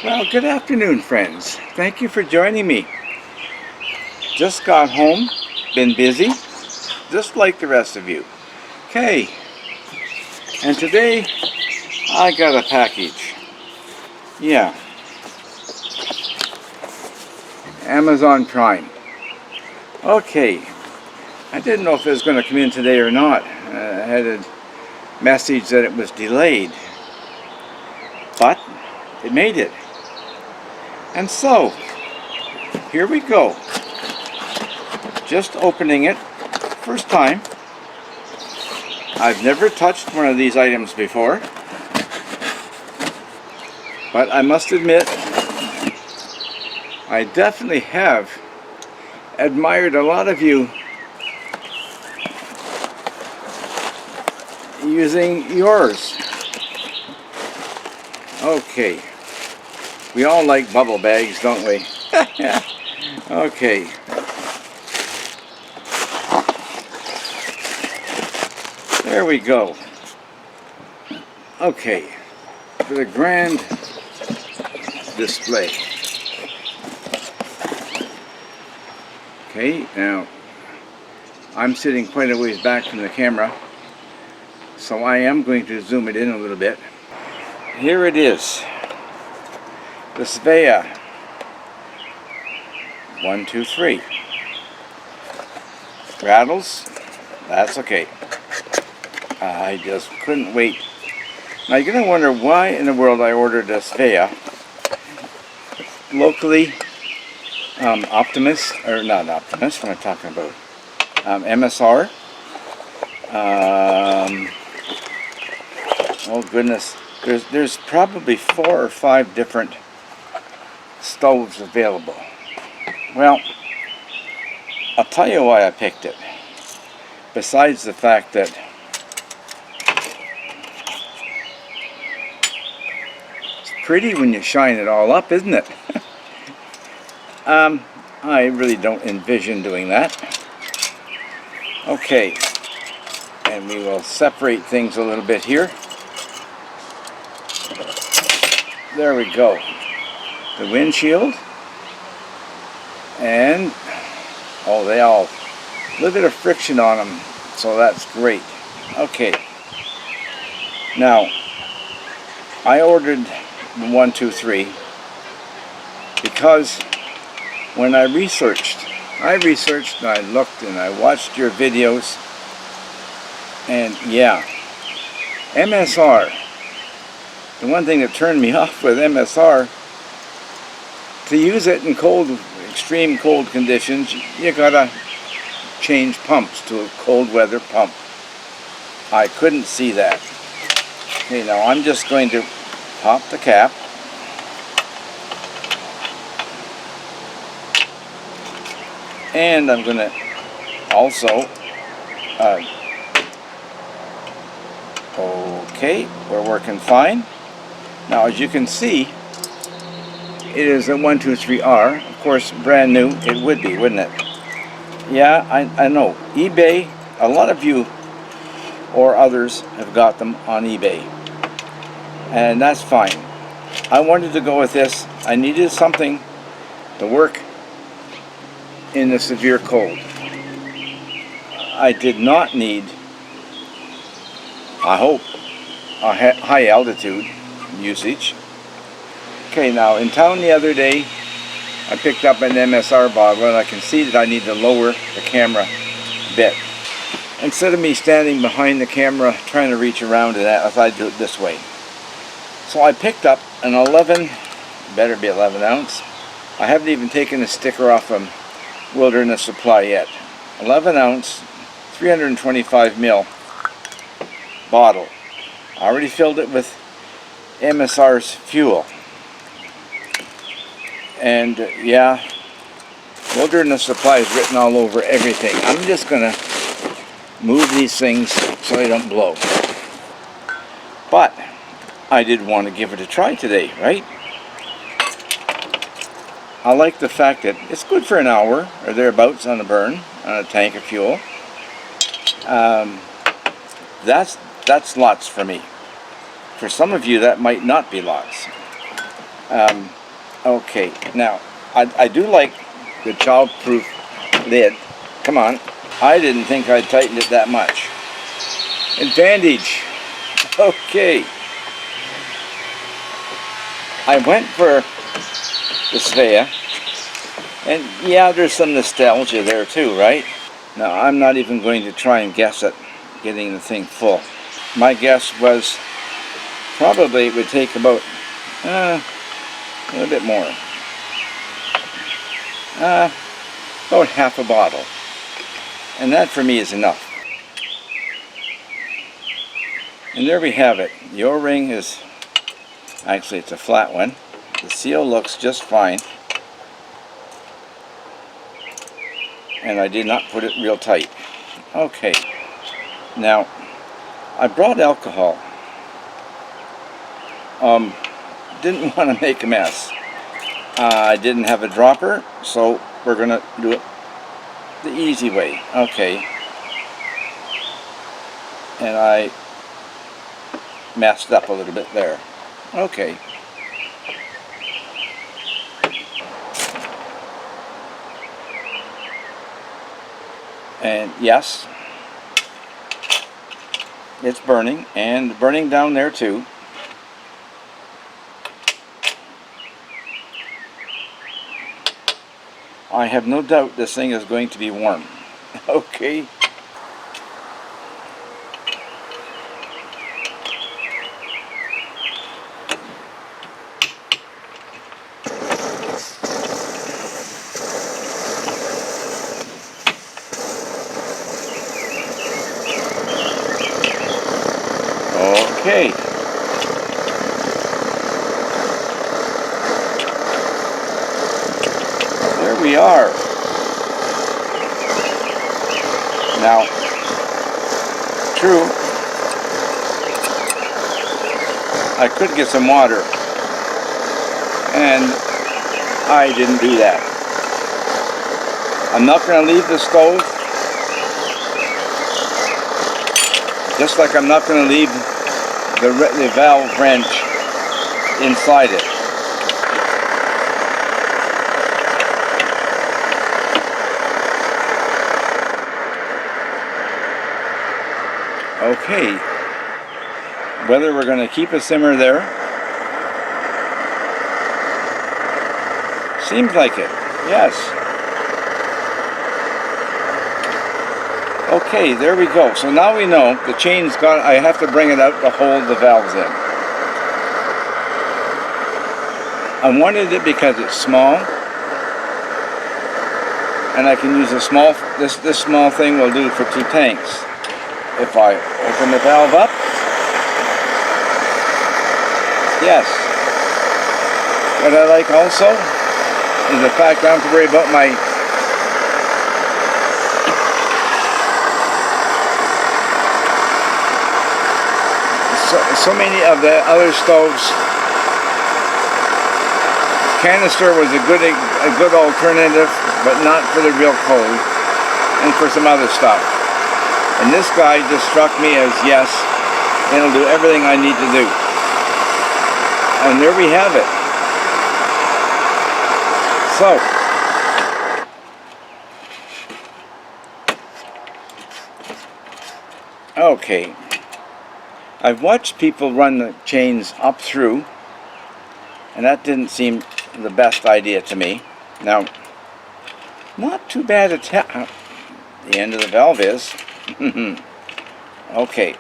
Well, good afternoon, friends. Thank you for joining me. Just got home, been busy, just like the rest of you. Okay, and today I got a package. Yeah, Amazon Prime. Okay, I didn't know if it was going to come in today or not. I had a message that it was delayed, but it made it. And so, here we go. Just opening it, first time. I've never touched one of these items before, but I must admit, I definitely have admired a lot of you using yours. Okay, we all like bubble bags, don't we? Okay. There we go. Okay, for the grand display. Okay, now I'm sitting quite a ways back from the camera, so I am going to zoom it in a little bit. Here it is, the SVEA 1, 2, 3. Rattles, that's okay. I just couldn't wait. Now you're going to wonder why in the world I ordered a SVEA. Locally, Optimus, or not Optimus, what am I talking about? MSR. Oh goodness, there's probably 4 or 5 different stoves available. Well, I'll tell you why I picked it. Besides the fact that it's pretty when you shine it all up, isn't it? I really don't envision doing that. Okay, and we will separate things a little bit here. There we go. The windshield, and oh, they all a little bit of friction on them, so that's great. Okay, now I ordered the 1, 2, 3 because when I researched and I looked and I watched your videos, and yeah, MSR. The one thing that turned me off with MSR, to use it in extreme cold conditions, you gotta change pumps to a cold weather pump. I couldn't see that. Okay, now I'm just going to pop the cap. And I'm going to also, okay, we're working fine. Now as you can see, it is a 1, 2, 3R. Of course, brand new, it would be, wouldn't it? Yeah, I know. eBay, a lot of you or others have got them on eBay. And that's fine. I wanted to go with this. I needed something to work in the severe cold. I did not need, I hope, a high altitude usage. Okay, now in town the other day I picked up an MSR bottle and I can see that I need to lower the camera a bit. Instead of me standing behind the camera trying to reach around it, I thought I'd do it this way. So I picked up an 11, better be 11 ounce. I haven't even taken the sticker off of Wilderness Supply yet. 11 ounce, 325 ml bottle. I already filled it with MSR's fuel. And yeah, Wilderness Supply is written all over everything. I'm just gonna move these things so they don't blow. But I did want to give it a try today, right? I like the fact that it's good for an hour or thereabouts on a burn, on a tank of fuel. That's lots for me. For some of you that might not be lots. Okay, now I do like the child-proof lid. Come on, I didn't think I tightened it that much. Advantage. Okay. I went for the SVEA, and yeah, there's some nostalgia there too, right? Now, I'm not even going to try and guess at getting the thing full. My guess was probably it would take about a little bit more. About half a bottle. And that for me is enough. And there we have it. The O-ring is, actually it's a flat one. The seal looks just fine. And I did not put it real tight. Okay. Now, I brought alcohol. Didn't want to make a mess. I didn't have a dropper, so we're going to do it the easy way. Okay. And I messed up a little bit there. Okay. And yes, it's burning, and burning down there too. I have no doubt this thing is going to be warm. Okay. Okay. There we are. Now, true, I could get some water, and I didn't do that. I'm not going to leave the stove, just like I'm not going to leave the valve wrench inside it. Okay, whether we're going to keep a simmer there, seems like it, yes. Okay, there we go. So now we know the chain's got, I have to bring it out to hold the valves in. I wanted it because it's small, and I can use a small, this small thing will do for 2 tanks. If I open the valve up, yes. What I like also is the fact I don't have to worry about my so many of the other stoves. Canister was a good alternative, but not for the real cold, and for some other stuff. And this guy just struck me as, yes, it'll do everything I need to do. And there we have it. So, okay. I've watched people run the chains up through, and that didn't seem the best idea to me. Now, not too bad a tap. The end of the valve is. Okay.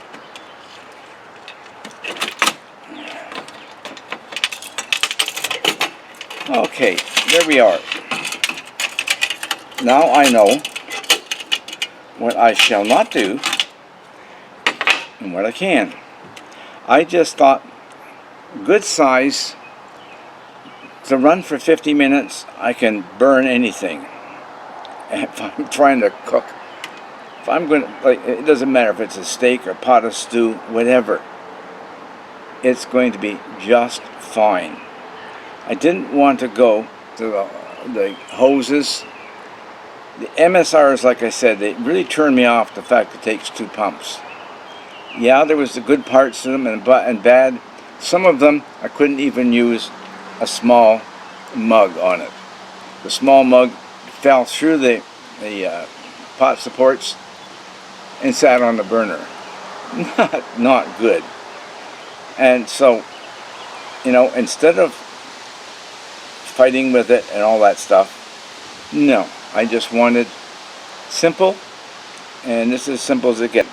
Okay, there we are. Now I know what I shall not do and what I can. I just thought good size to run for 50 minutes. I can burn anything. If I'm trying to cook, if I'm going to, like, it doesn't matter if it's a steak or pot of stew, whatever, it's going to be just fine. I didn't want to go to the hoses. The MSRs, like I said, they really turned me off the fact it takes 2 pumps. Yeah, there was the good parts to them and bad. Some of them I couldn't even use a small mug on it. The small mug fell through the pot supports and sat on the burner. Not good. And so, instead of fighting with it and all that stuff, no, I just wanted simple, and this is as simple as it gets.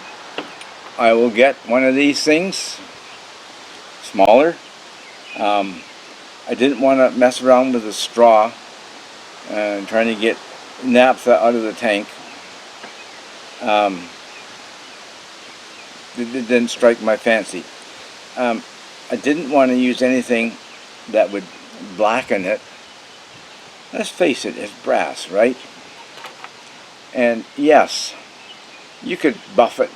I will get one of these things, smaller. I didn't want to mess around with a straw and trying to get naphtha out of the tank. It didn't strike my fancy. I didn't want to use anything that would blacken it. Let's face it, it's brass, right? And yes, you could buff it,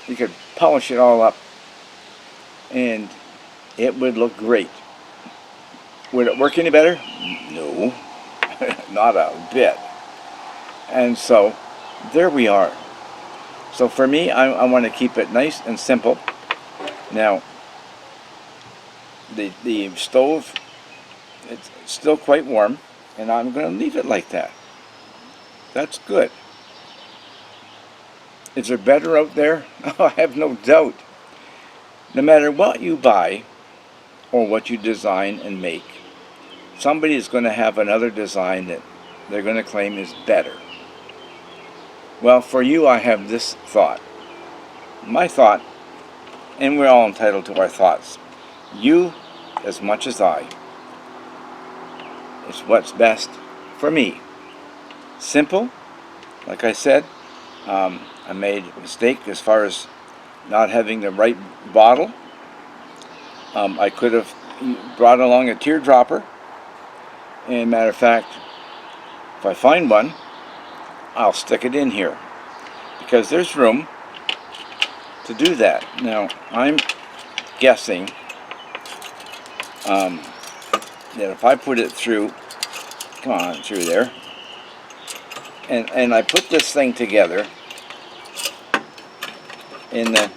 you could polish it all up, and it would look great. Would it work any better? No, not a bit. And so, there we are. So for me, I want to keep it nice and simple. Now, the stove, it's still quite warm, and I'm going to leave it like that. That's good. Is there better out there? Oh, I have no doubt. No matter what you buy or what you design and make, somebody is going to have another design that they're going to claim is better. Well, for you, I have this thought. My thought, and we're all entitled to our thoughts. You, as much as I, is what's best for me. Simple, like I said. I made a mistake as far as not having the right bottle. I could have brought along a teardropper. And matter of fact, if I find one, I'll stick it in here, because there's room to do that. Now, I'm guessing that if I put it through, come on, through there, and I put this thing together in the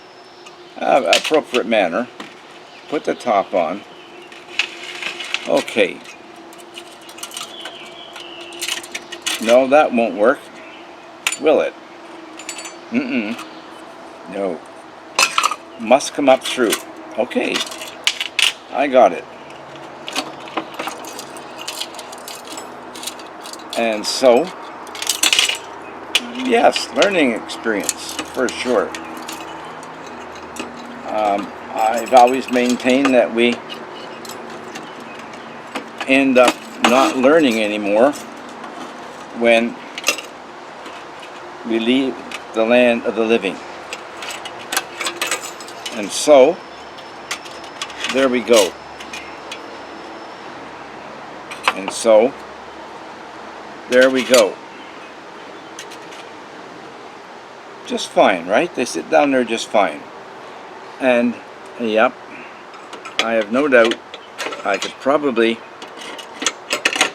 appropriate manner, put the top on, okay, no, that won't work. Will it? No. Must come up through. Okay. I got it. And so, yes, learning experience, for sure. I've always maintained that we end up not learning anymore when we leave the land of the living. And so, there we go. And so, there we go. Just fine, right? They sit down there just fine. And, yep, I have no doubt I could probably,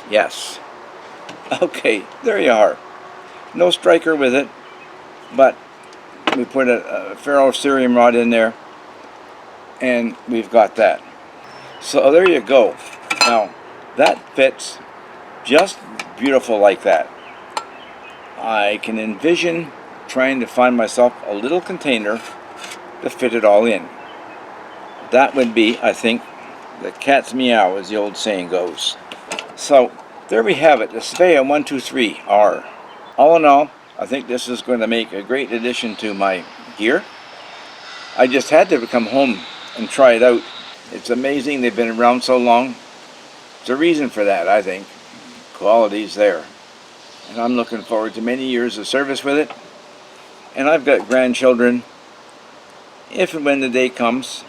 yes. Okay, there you are. No striker with it, but we put a ferrocerium rod in there, and we've got that. So there you go. Now, that fits just beautiful like that. I can envision trying to find myself a little container to fit it all in. That would be, I think, the cat's meow, as the old saying goes. So, there we have it, the SVEA 123R. All in all, I think this is going to make a great addition to my gear. I just had to come home and try it out. It's amazing they've been around so long. There's a reason for that, I think. Quality's there. And I'm looking forward to many years of service with it. And I've got grandchildren. If and when the day comes,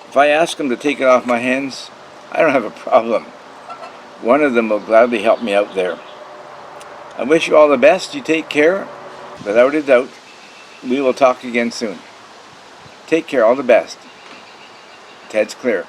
if I ask them to take it off my hands, I don't have a problem. One of them will gladly help me out there. I wish you all the best. You take care. Without a doubt, we will talk again soon. Take care. All the best. Ted's clear.